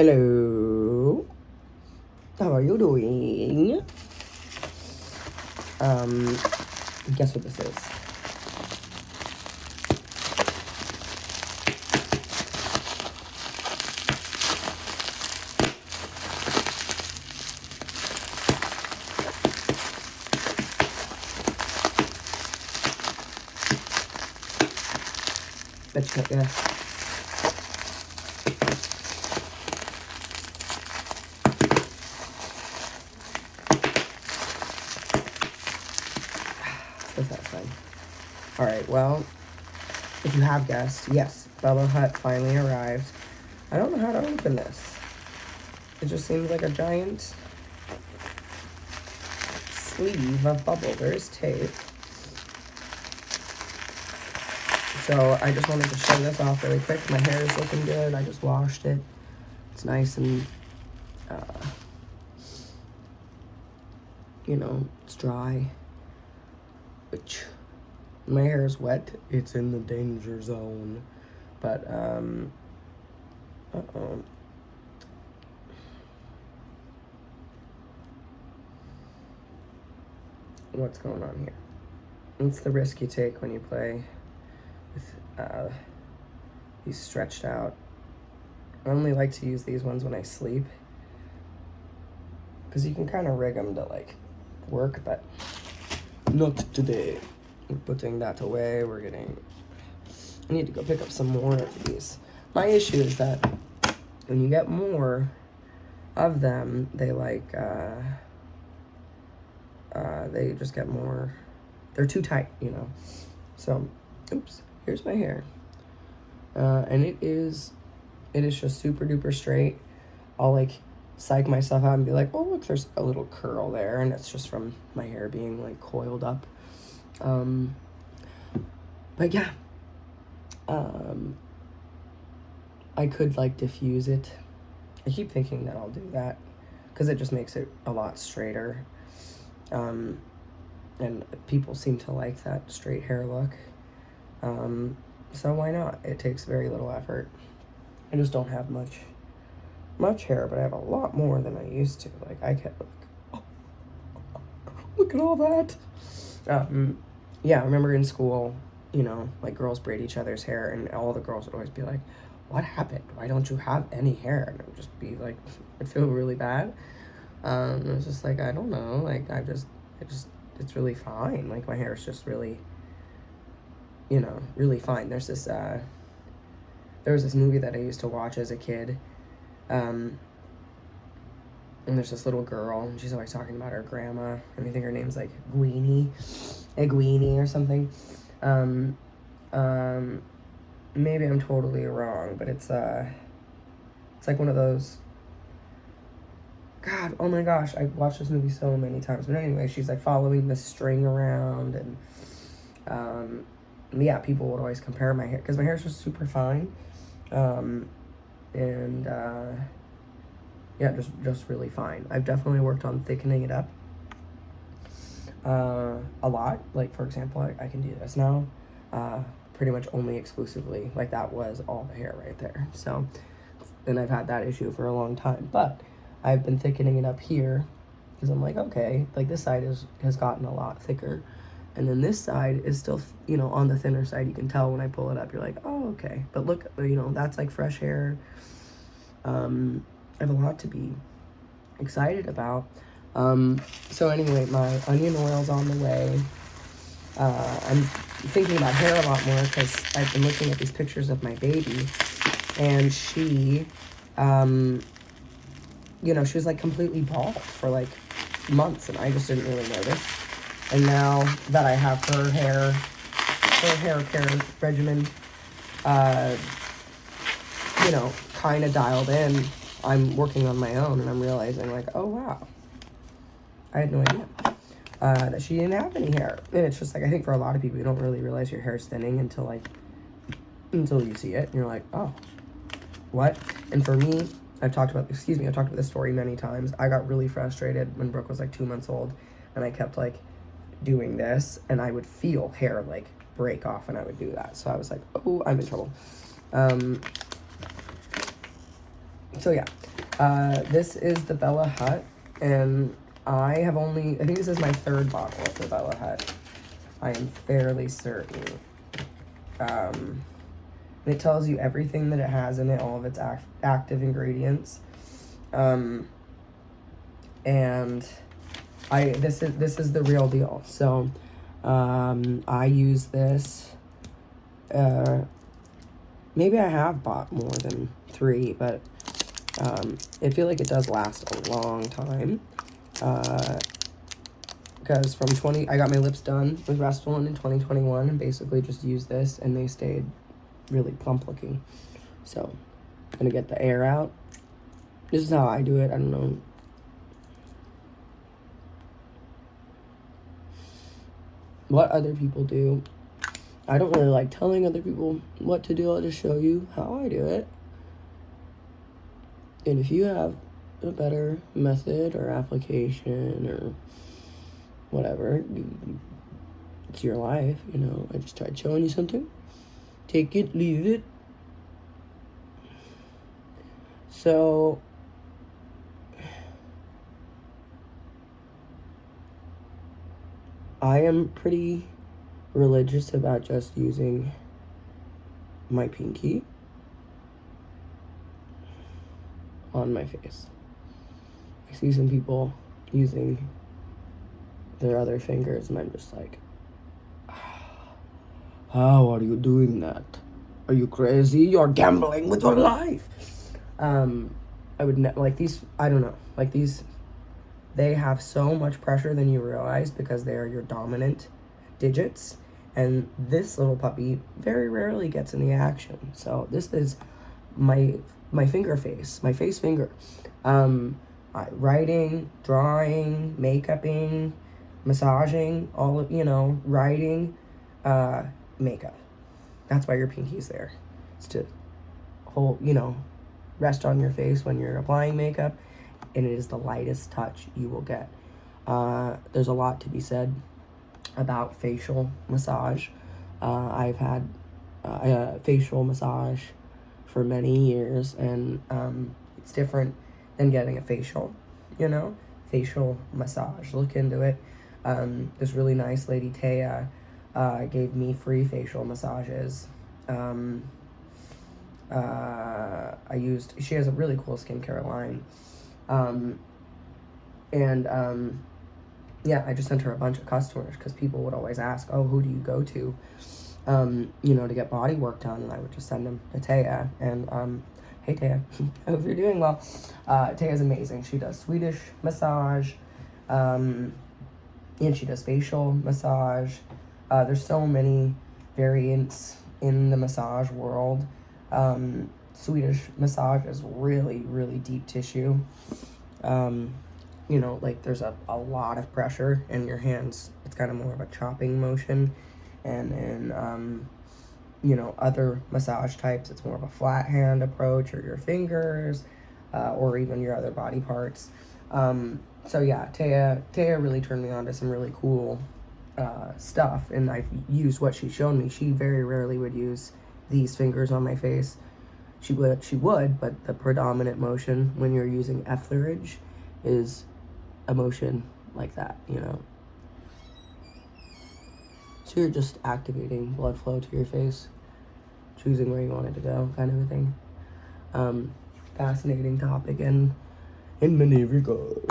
Hello. How are you doing? Guess what this is? Bet you can't guess. So satisfying. Alright, well, if you have guessed, yes, Bubba Hut finally arrived. I don't know how to open this. It just seems like a giant sleeve of bubble. There's tape. So I just wanted to show this off really quick. My hair is looking good. I just washed it. It's nice and, it's dry. Which, my hair is wet. It's in the danger zone. But, uh-oh. What's going on here? It's the risk you take when you play with these stretched out. I only like to use these ones when I sleep, because you can kind of rig them to like work, but not today. We're putting that away. I need to go pick up some more of these. My issue is that when you get more of them, they they just get more, they're too tight, So, oops, here's my hair. And it is just super duper straight. I'll like psych myself out and be like, oh look, there's a little curl there, and it's just from my hair being like coiled up. But yeah, I could like diffuse it. I keep thinking that I'll do that because it just makes it a lot straighter. And people seem to like that straight hair look. So why not? It takes very little effort. I just don't have much hair, but I have a lot more than I used to. Like, I kept like, oh, look at all that. Yeah, I remember in school, like girls braid each other's hair, and all the girls would always be like, what happened? Why don't you have any hair? And it would just be like, I'd feel really bad. It was just like, I don't know, like, it's really fine. Like, my hair is just really, really fine. There's this, there was this movie that I used to watch as a kid, and there's this little girl, and she's always talking about her grandma, and I think her name's, like, Egwene or something. Maybe I'm totally wrong, but it's like one of those, God, oh my gosh, I watched this movie so many times. But anyway, she's like following the string around, and yeah, people would always compare my hair, because my hair is just super fine. Yeah, just really fine. I've definitely worked on thickening it up a lot. Like, for example, I can do this now, pretty much only exclusively. Like, that was all the hair right there. So, and I've had that issue for a long time, but I've been thickening it up here, because I'm like, okay, like this side has gotten a lot thicker, and then this side is still, on the thinner side. You can tell when I pull it up, you're like, oh, okay. But look, that's like fresh hair. I have a lot to be excited about. So anyway, my onion oil's on the way. I'm thinking about hair a lot more, because I've been looking at these pictures of my baby, and she, she was like completely bald for like months, and I just didn't really notice. And now that I have her hair care regimen, kind of dialed in, I'm working on my own, and I'm realizing like, oh wow, I had no idea that she didn't have any hair. And it's just like, I think for a lot of people, you don't really realize your hair is thinning until you see it, and you're like, oh, what? And for me, I've talked about this story many times. I got really frustrated when Brooke was like 2 months old, and I kept like doing this, and I would feel hair like break off when I would do that. So I was like, oh, I'm in trouble. So yeah, this is the Bella Hut, and I think this is my 3rd bottle of the Bella Hut. I am fairly certain. And it tells you everything that it has in it, all of its active ingredients. And this is the real deal. So I use this. Maybe I have bought more than 3, but I feel like it does last a long time. Because I got my lips done with Restylane in 2021 and basically just used this, and they stayed really plump looking. So I'm gonna get the air out. This is how I do it. I don't know. What other people do. I don't really like telling other people what to do. I'll just show you how I do it. And if you have a better method or application or whatever, it's your life, you know. I just tried showing you something. Take it, leave it. So I am pretty religious about just using my pinky on my face. I see some people using their other fingers, and I'm just like, how are you doing that? Are you crazy? You're gambling with your life. I would like these. I don't know. Like these, they have so much pressure than you realize because they are your dominant digits, and this little puppy very rarely gets any action. So this is my finger face, my face finger. Writing, drawing, makeuping, massaging, all of, you know, writing, makeup. That's why your pinky's there. It's to hold, you know, rest on your face when you're applying makeup, and it is the lightest touch you will get. There's a lot to be said about facial massage. I've had facial massage for many years, and it's different than getting a facial, you know? Facial massage. Look into it. This really nice lady, Taya, gave me free facial massages. She has a really cool skincare line. Yeah, I just sent her a bunch of customers because people would always ask, oh, who do you go to, you know, to get body work done? And I would just send them to Taya. And, hey, Taya, I hope you're doing well. Taya's amazing. She does Swedish massage, and she does facial massage. There's so many variants in the massage world. Swedish massage is really, really deep tissue. You know, like there's a lot of pressure in your hands. It's kind of more of a chopping motion. And in, you know, other massage types, it's more of a flat hand approach, or your fingers, or even your other body parts. So yeah, Taya really turned me on to some really cool stuff, and I've used what she's shown me. She very rarely would use these fingers on my face. She would, but the predominant motion when you're using effleurage is a motion like that, you know. So you're just activating blood flow to your face, choosing where you want it to go, kind of a thing. Fascinating topic in many regards.